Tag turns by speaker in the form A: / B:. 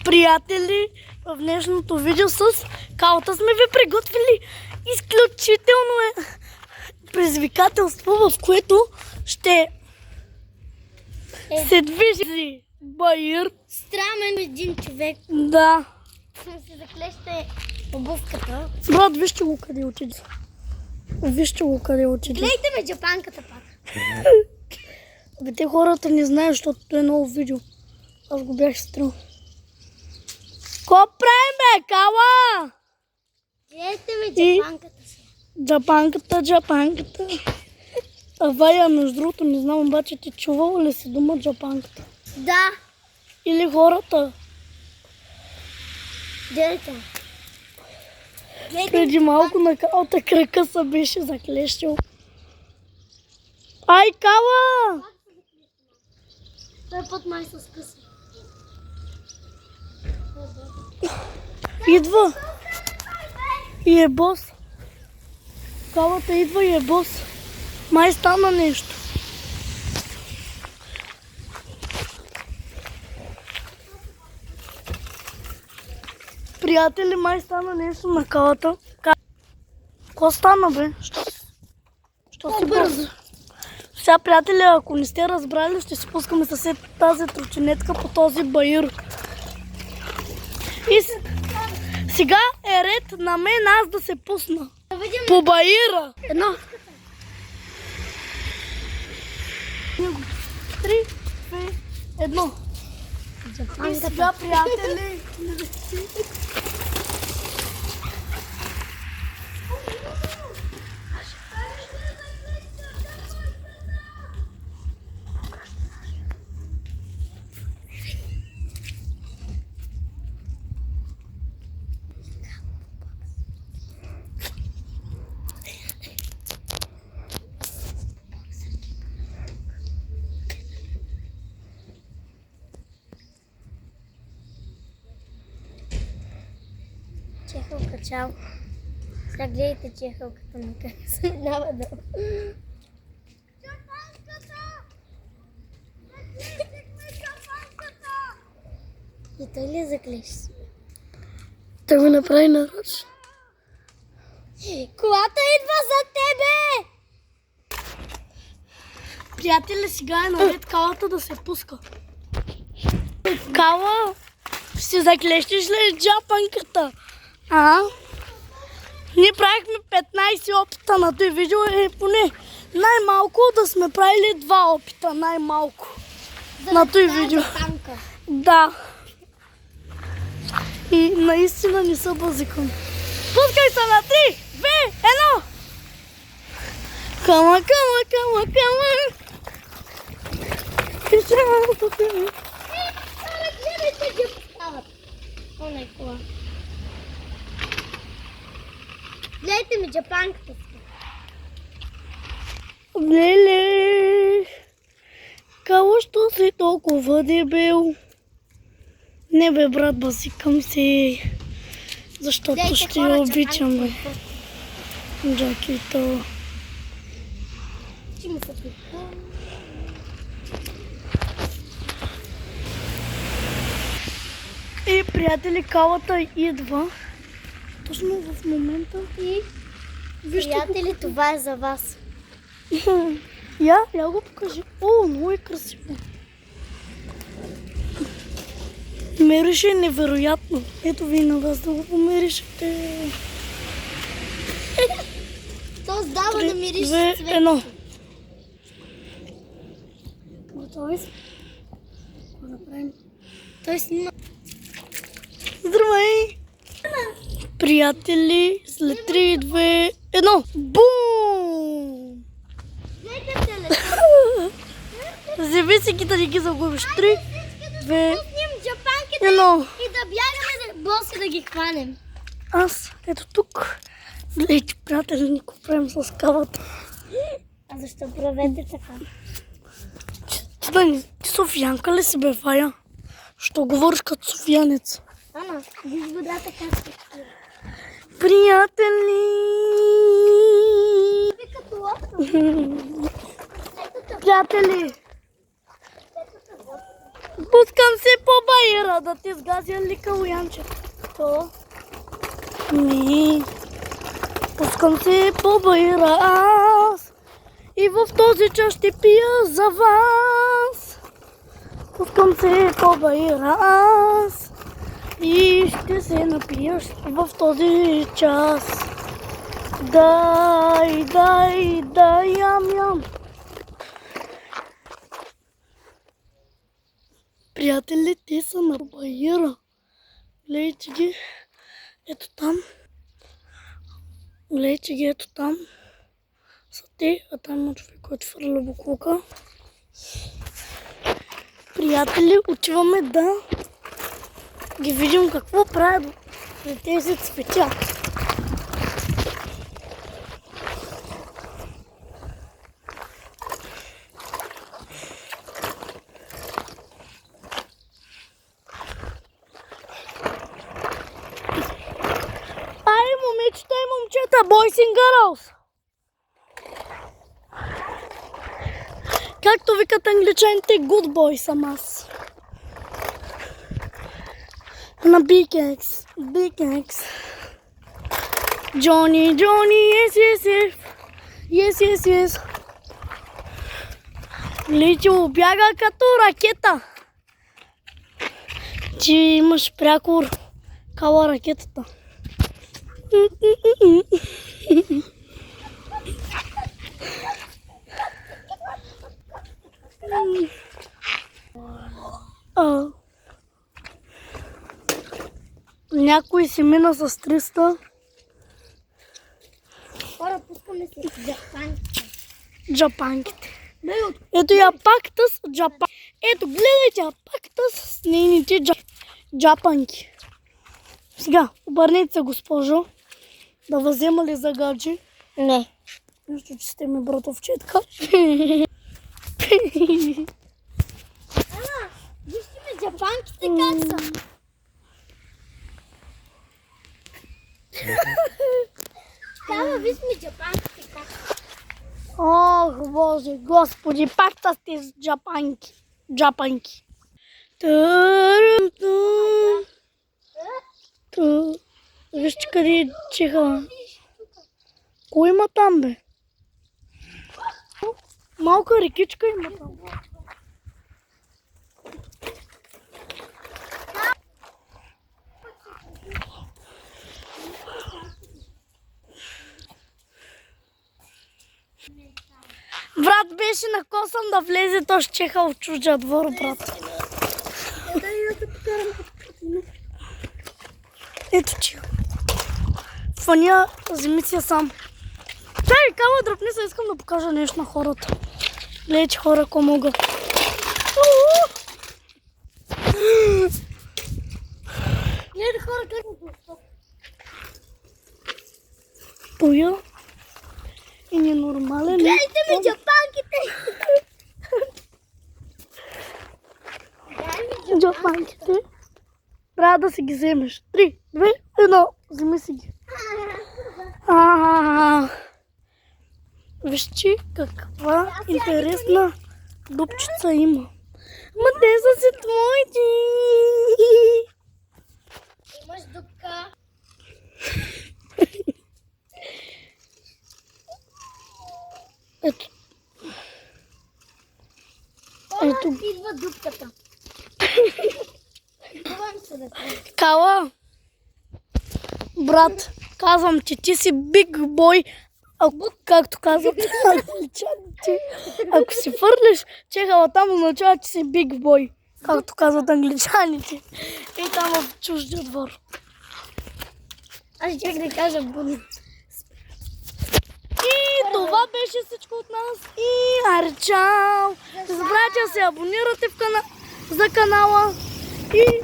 A: Приятели, в днешното видео с Калата сме ви приготвили изключително предизвикателство, в което ще се движи баир.
B: Странен един човек.
A: Да.
B: Се заклеща обувката.
A: Брат, вижте го къде отиде. Вижте го къде отиде.
B: Гледайте ме джапанката пак.
A: Бе, те хората не знаят, защото е ново видео. Аз го бях стрел. Ко правим, бе, Кала?
B: Гледайте ме джапанката си.
A: Джапанката. Авая, между другото, не знам, обаче ти чувала ли си дума джапанката?
B: Да.
A: Или хората?
B: Гледайте.
A: Преди малко на Калата кръка се беше заклещил. Ай, Кала!
B: Той път май се скъса.
A: Идва. И е бос. Калата идва и е бос. Май стана нещо. Приятели, май стана нещо на Калата. Ко стана, бе? Що си бързо? Сега, приятели, ако не сте разбрали, ще се пускаме с тази тротинетка по този баир. И сега е ред на мен аз да се пусна по баира. Едно. 3, 2, 1. И сега, приятели,
B: Чехълка, чао. Сега гледайте чехълката на как се минава долу. И той ли е заклещ?
A: да го направи нарочно.
B: Колата идва за тебе!
A: Приятели, сега е наред Калата да се пуска. Кала, ще заклещиш ли джапанката? Ние правихме 15 опита на този видео и поне най-малко да сме правили 2 опита, най-малко на този видео. Да. И наистина не са базикам. Пускай се на 3, 2, 1! Кама.
B: Гледайте ги поставят. Она е кола. Гледайте ми джапанката си.
A: Леле, Кала, що си толкова дебел? Не бе, брат, базикам си, защото ще я обичам, бе. Джакито.
B: Чи ми се пипа?
A: И, приятели, Калата идва. Точно в момента.
B: И,
A: вижте
B: приятели, това е за вас.
A: Я го покажи. О, много е красиво. Мерише невероятно. Ето ви на вас да го померишете.
B: То сдава да мирише
A: 2,
B: цвет.
A: 1. Готови сме? Какво да правим?
B: Той снима.
A: Здравей! Приятели, след 3, 2, 1. Бум!
B: Гледайте телефон.
A: Зависи да не ги загубиш. 3, 2,
B: Пуснем джапанките
A: 1.
B: и да бягаме да боси да ги хванем.
A: Аз, ето тук. Гледайте, приятели, ни го правим с Калата.
B: А защо правете така?
A: Ти софиянка ли си, бе, Фая? Що говориш като софиянец?
B: Ама, виж водата как се чува.
A: Приятели!
B: Ви като лодка.
A: Приятели! Пускам се по байера да ти сгазя лика Янче. То ми. Пускам се по байера аз и в този час ще пия за вас. Пускам се по байера аз и ще се напия в този час. Дай, ям. Приятели, те са на байера. Гледайте ги. Ето там. Гледайте ги, ето там. Са те, а там има човек, който фърля буклука. Приятели, отиваме да ги видим какво правят при тези цветя. Момичета и момчета, boys and girls. Както викат англичаните, good boy съм аз. На Big X. Johnny, yes. Личо бяга като ракета. Ти имаш прякор кала ракетата. Някой си мина с 300.
B: Хора, пускаме се
A: Джапанките. Ето я пакта с джапанки. Ето, гледайте я пакта с нейните джапанки. Сега, обърнете се, госпожо. Да възема ли за гаджи?
B: Не.
A: Нищо, че сте ми братовчетка.
B: Вижте ми джапанките как са. Кава, виж ми джапанките как са.
A: Ох, Боже, Господи, пакта сте с джапанки. Вижте къде е чиха. Кой има там, бе? Малка рекичка има там. Брат беше накосан да влезе, то ще чеха в чуждия двор, брат. Ето че. Фания, вземи си я сам. Чай, кава, дръпни се, искам да покажа нещо на хората. Гледайте, хора, ако мога.
B: Гледай, хора, как му стоп.
A: Поя. И ненормален.
B: Гледайте ми джапанките.
A: Джапанките. Трябва да си ги вземеш. 3, 2, 1. Вземи си ги. Вижте каква интересна дупчица има. Ма те са си твоите.
B: Имаш дупка.
A: Ето.
B: Ето. Идва дупката.
A: Кала, брат, казвам, че ти си биг бой, както казват англичаните. Ако си фърлиш чехала там, означава, че си биг бой, както казват англичаните. И там в чуждия двор.
B: Аз чак да кажа буни.
A: И това беше всичко от нас. И арчао! Не забравяйте да се абонирате за канала. И